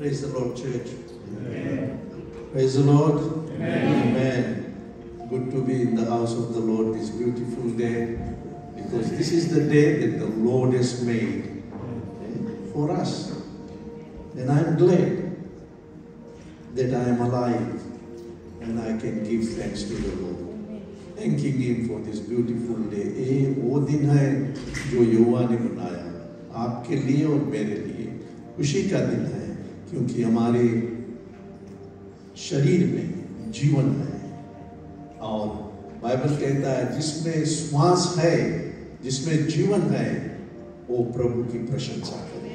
Praise the Lord, church. Amen. Praise the Lord. Amen. Amen. Good to be in the house of the Lord this beautiful day, because this is the day that the Lord has made for us. And I'm glad that I am alive and I can give thanks to the Lord. Thanking Him for this beautiful day. ये वो दिन है जो यहोवा ने बनाया आपके लिए और मेरे लिए। खुशी का दिन है क्योंकि हमारे शरीर में जीवन है और बाइबल कहता है जिसमें श्वास है, जिसमें जीवन है, वो प्रभु की प्रशंसा करे।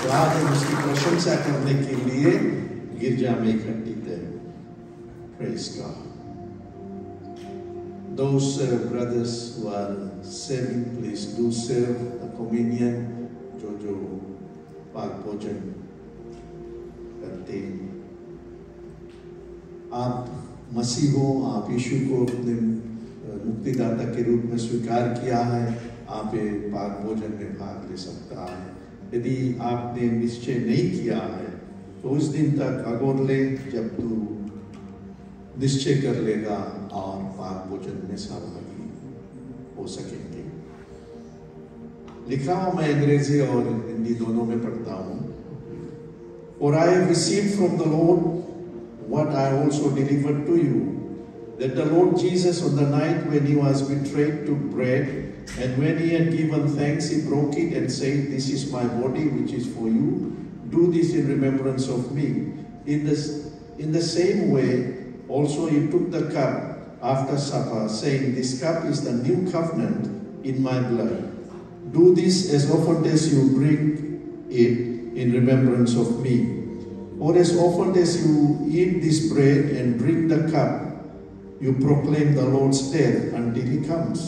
तो आज हम उसकी प्रशंसा करने के लिए गिरजा में इकट्ठित हैं। Praise God. Those brothers who are serving, please do serve the communion. जो पाक भोजन करते हैं, आप मसीह हो, आप यीशु को अपने मुक्तिदाता के रूप में स्वीकार किया है, आप ये पाक भोजन में भाग ले सकता है। यदि आपने निश्चय नहीं किया है तो उस दिन तक अगोर ले जब तू निश्चय कर लेगा और पाक भोजन में सहभागी हो सकेंगे। लिखा हुआ मैं अंग्रेजी और हिंदी दोनों में पढ़ता हूँ। For I have received from the Lord what I also delivered to you, that the Lord Jesus on the night when he was betrayed took bread, and when he had given thanks he broke it and said, "This is my body which is for you. Do this in remembrance of me." In the same way also he took the cup after supper, saying, "This cup is the new covenant in my blood. Do this as often as you drink it in remembrance of me. For as often as you eat this bread and drink the cup, you proclaim the Lord's death until he comes.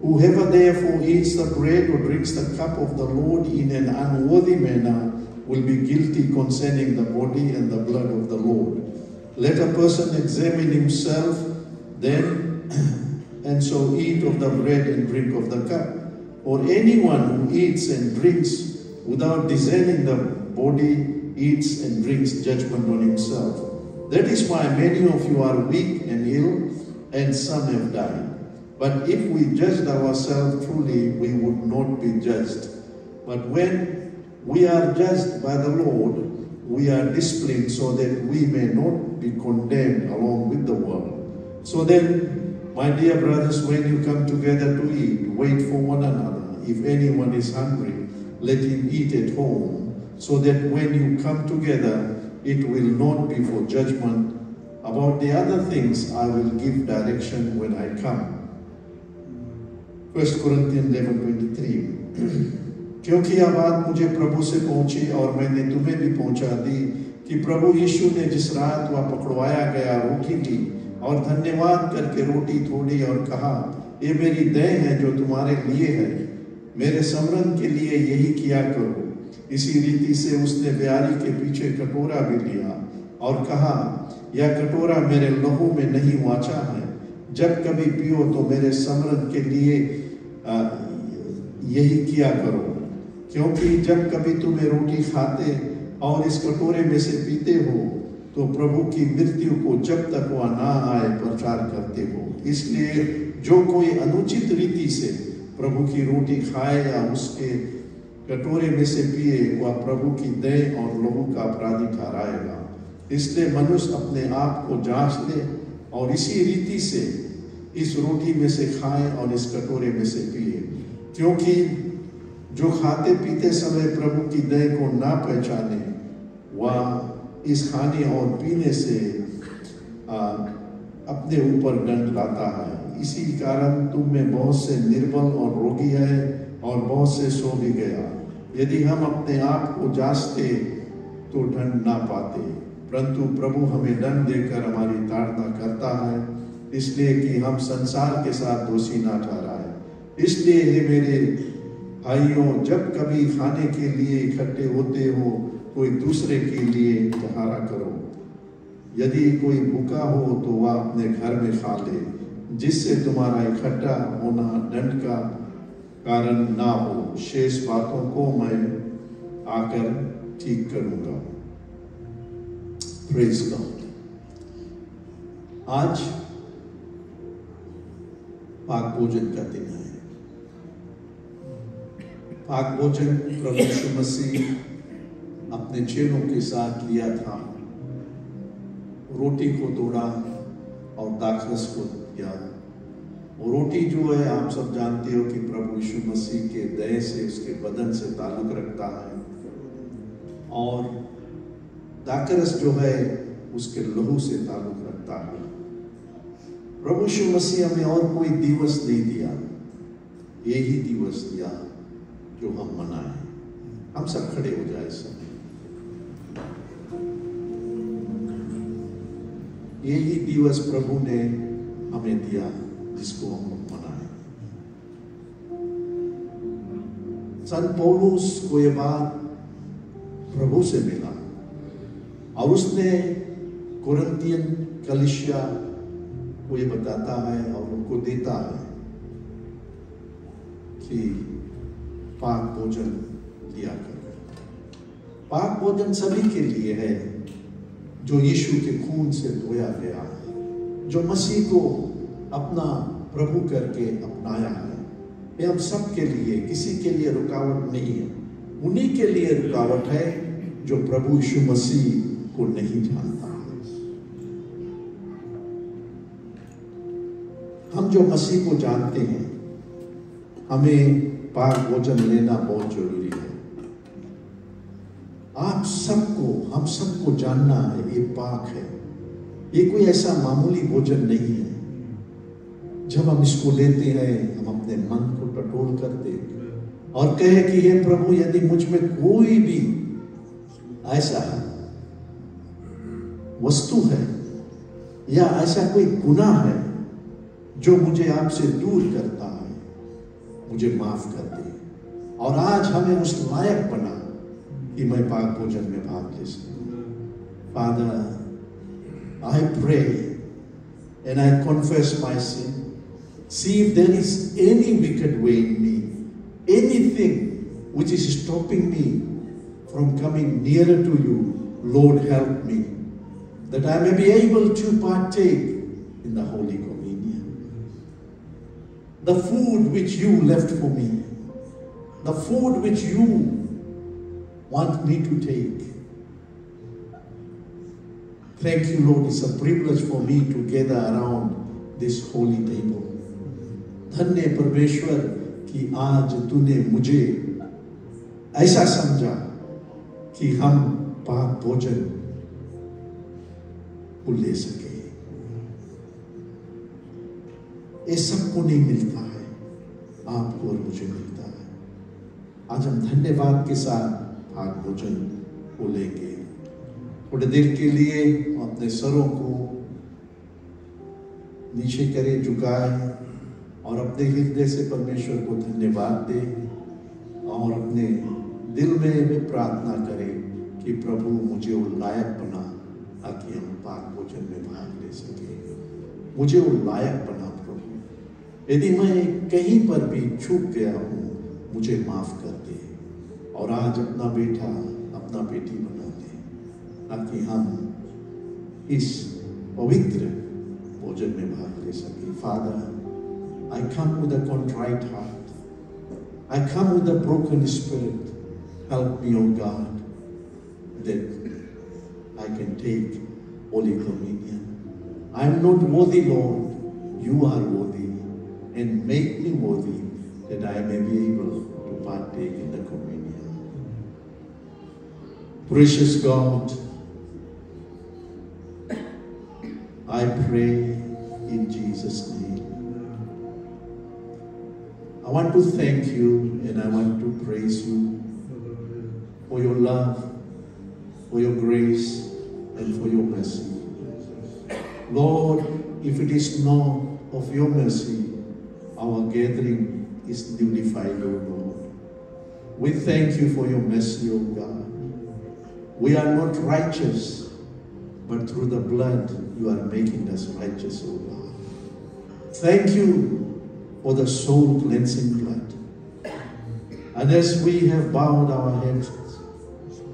Whoever therefore eats the bread or drinks the cup of the Lord in an unworthy manner will be guilty concerning the body and the blood of the Lord. Let a person examine himself then, and so eat of the bread and drink of the cup. Or anyone who eats and drinks without discerning the body eats and drinks judgment on himself. That is why many of you are weak and ill, and some have died. But if we judged ourselves truly, we would not be judged. But when we are judged by the Lord, we are disciplined so that we may not be condemned along with the world. So then, my dear brothers, when you come together to eat, wait for one another. If anyone is hungry, let him eat at home, so that when you come together, it will not be for judgment. About the other things, I will give direction when I come. 1 Corinthians 11:23. क्योंकि यह बात मुझे प्रभु से पहुंची और मैंने तुम्हें भी पहुंचा दी कि प्रभु यीशु ने जिस रात वह पकड़वाया गया रोटी ली और धन्यवाद करके रोटी तोड़ी और कहा, ये मेरी देह है जो तुम्हारे लिए है, मेरे स्मरण के लिए यही किया करो। इसी रीति से उसने ब्यारी के पीछे कटोरा भी लिया और कहा, यह कटोरा मेरे लहू में नहीं वाचा है, जब कभी पियो तो मेरे स्मरण के लिए यही किया करो। क्योंकि जब कभी तुम्हें रोटी खाते और इस कटोरे में से पीते हो तो प्रभु की मृत्यु को जब तक वह ना आए प्रचार करते हो। इसलिए जो कोई अनुचित रीति से प्रभु की रोटी खाए या उसके कटोरे में से पिए, वह प्रभु की देह और लहू का अपराधी ठहराएगा। इसलिए मनुष्य अपने आप को जांच ले और इसी रीति से इस रोटी में से खाए और इस कटोरे में से पिए। क्योंकि जो खाते पीते समय प्रभु की देह को ना पहचाने, वह इस खाने और पीने से अपने ऊपर दंड लाता है। इसी कारण तुम में बहुत से निर्बल और रोगी है और बहुत से सो भी गया। यदि हम अपने आप को जांचते तो दंड ना पाते, परंतु प्रभु हमें दंड देकर हमारी ताड़ना करता है, इसलिए कि हम संसार के साथ दोषी ना ठहराए। इसलिए हे मेरे भाइयों, जब कभी खाने के लिए इकट्ठे होते हो कोई दूसरे के लिए सहारा करो। यदि कोई भूखा हो तो वह अपने घर में खा ले, जिससे तुम्हारा इकट्ठा होना दंड का कारण ना हो। शेष बातों को मैं आकर ठीक करूंगा। Praise God. आज पाक भोजन का दिन है। पाक भोजन प्रभु यीशु मसीह अपने चेलों के साथ लिया था। रोटी को तोड़ा और दाखरस को दिया। और रोटी जो है आप सब जानते हो कि प्रभु यीशु मसीह के देह से, उसके बदन से ताल्लुक रखता है। और दाखरस जो है उसके लहू से ताल्लुक रखता है। प्रभु यीशु मसीह हमें और कोई दिवस नहीं दिया, यही दिवस दिया जो हम मनाएं। हम सब खड़े हो जाए सब। यही दिवस प्रभु ने हमें दिया जिसको हम मनाएं। संत पौलुस को यह बात प्रभु से मिला और उसने कोरिन्थियन कलीसिया को ये बताता है और उनको देता है कि पाक भोजन लिया करो। पाक भोजन सभी के लिए है जो यीशु के खून से धोया गया है, जो मसीह को अपना प्रभु करके अपनाया है। ये हम सब के लिए, किसी के लिए रुकावट नहीं है। उन्हीं के लिए रुकावट है जो प्रभु यीशु मसीह को नहीं जानता। हम जो मसीह को जानते हैं, हमें पाक भोजन लेना बहुत जरूरी है। आप सबको, हम सबको जानना है ये पाक है। ये कोई ऐसा मामूली भोजन नहीं है। जब हम इसको लेते हैं, हम अपने मन को टटोल कर दें और कहे कि हे प्रभु, यदि मुझ में कोई भी ऐसा वस्तु है या ऐसा कोई गुनाह है जो मुझे आपसे दूर करता है, मुझे माफ कर दे। और आज हमें उस लायक बना कि मैं पाक भोजन में भाग ले सकूं। Father, I pray and I confess my sin. See if there is any wicked way in me, anything which is stopping me from coming nearer to you. Lord, help me, that I may be able to partake in the Holy Communion. The food which you left for me, the food which you want me to take. Thank you, Lord. It's a privilege for me to gather around this holy table. धन्य परमेश्वर कि आज तूने मुझे ऐसा समझा कि हम पाक भोजन को ले सके। ये सबको नहीं मिलता है, आपको और मुझे मिलता है। आज हम धन्यवाद के साथ पाक भोजन को लेंगे। थोड़े देर के लिए अपने सरों को नीचे करें, झुकाएं और अपने हृदय से परमेश्वर को धन्यवाद दें और अपने दिल में भी प्रार्थना करें कि प्रभु मुझे वो लायक बना ताकि हम पाक भोजन में भाग ले सके। मुझे वो लायक बना प्रभु। यदि मैं कहीं पर भी चूक गया हूँ, मुझे माफ कर दे और आज अपना बेटा, अपना बेटी बना दे ताकि हम इस पवित्र भोजन में भाग ले सके। Father, I come with a contrite heart. I come with a broken spirit. Help me, O God, that I can take Holy Communion. I am not worthy, Lord. You are worthy. And make me worthy that I may be able to partake in the communion. Precious God, I pray in Jesus' name. I want to thank you and I want to praise you for your love, for your grace, and for your mercy. Lord, if it is not of your mercy, our gathering is nullified, O Lord. We thank you for your mercy, O God. We are not righteous, but through the blood you are making us righteous, O God. Thank you for the soul cleansing blood. And as we have bowed our heads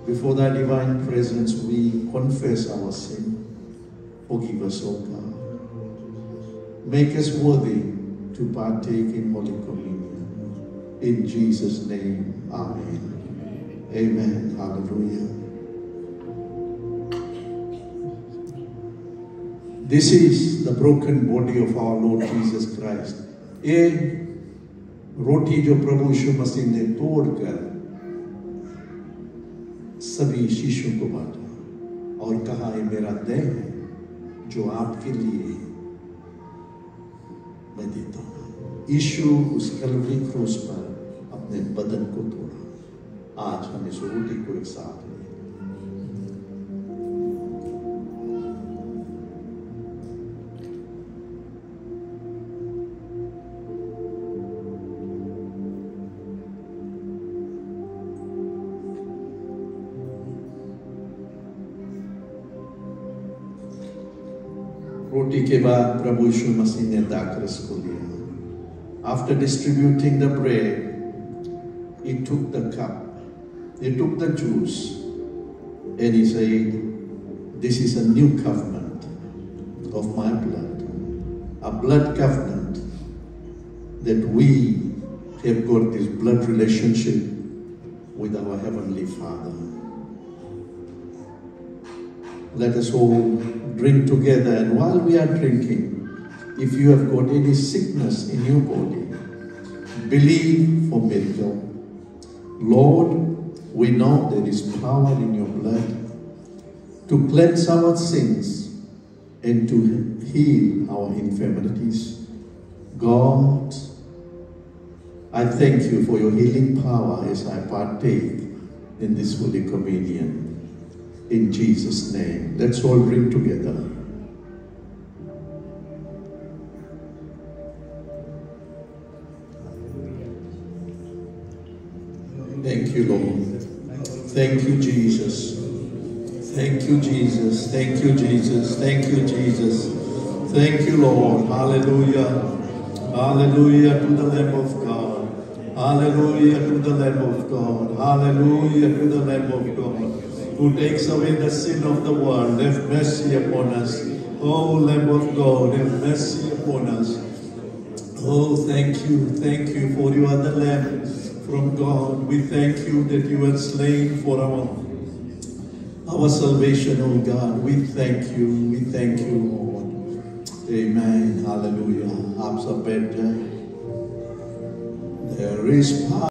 Before thy divine presence, we confess our sin. Forgive us, O God. Make us worthy to partake in Holy Communion. In Jesus' name, amen. Amen. Hallelujah. This is the broken body of our Lord Jesus Christ. ये रोटी जो प्रभु यीशु मसीह ने तोड़कर सभी शिष्यों को बांटा और कहा, ये मेरा देह है जो आपके लिए मैं देता हूं। यीशु उस कलवरी क्रूस पर अपने बदन को तोड़ा। आज हम इस रोटी को एक साथ लें। रोटी के बाद प्रभु यीशु मसीह ने दाखरस को लिया। After distributing the bread, he took the cup, he took the juice, and he said, "This is a new covenant of my blood, a blood covenant that we have got this blood relationship with our Heavenly Father." Let us all drink together, and while we are drinking, if you have got any sickness in your body, believe for miracle. Lord, we know there is power in your blood to cleanse our sins and to heal our infirmities. God, I thank you for your healing power as I partake in this Holy Communion. In Jesus' name, let's all drink together. Thank you, Lord. Thank you, Jesus. Thank you, Jesus. Thank you, Jesus. Thank you, Jesus. Thank you, Lord. Hallelujah. Hallelujah to the Lamb of God. Hallelujah to the Lamb of God. Hallelujah to the Lamb of God, who takes away the sin of the world. Have mercy upon us. Oh, Lamb of God, have mercy upon us. Oh, thank you for you are the Lamb from God. We thank you that you were slain for our salvation, oh God. We thank you, Lord. Amen. Hallelujah. आप सब बैठ जाएं. There is power.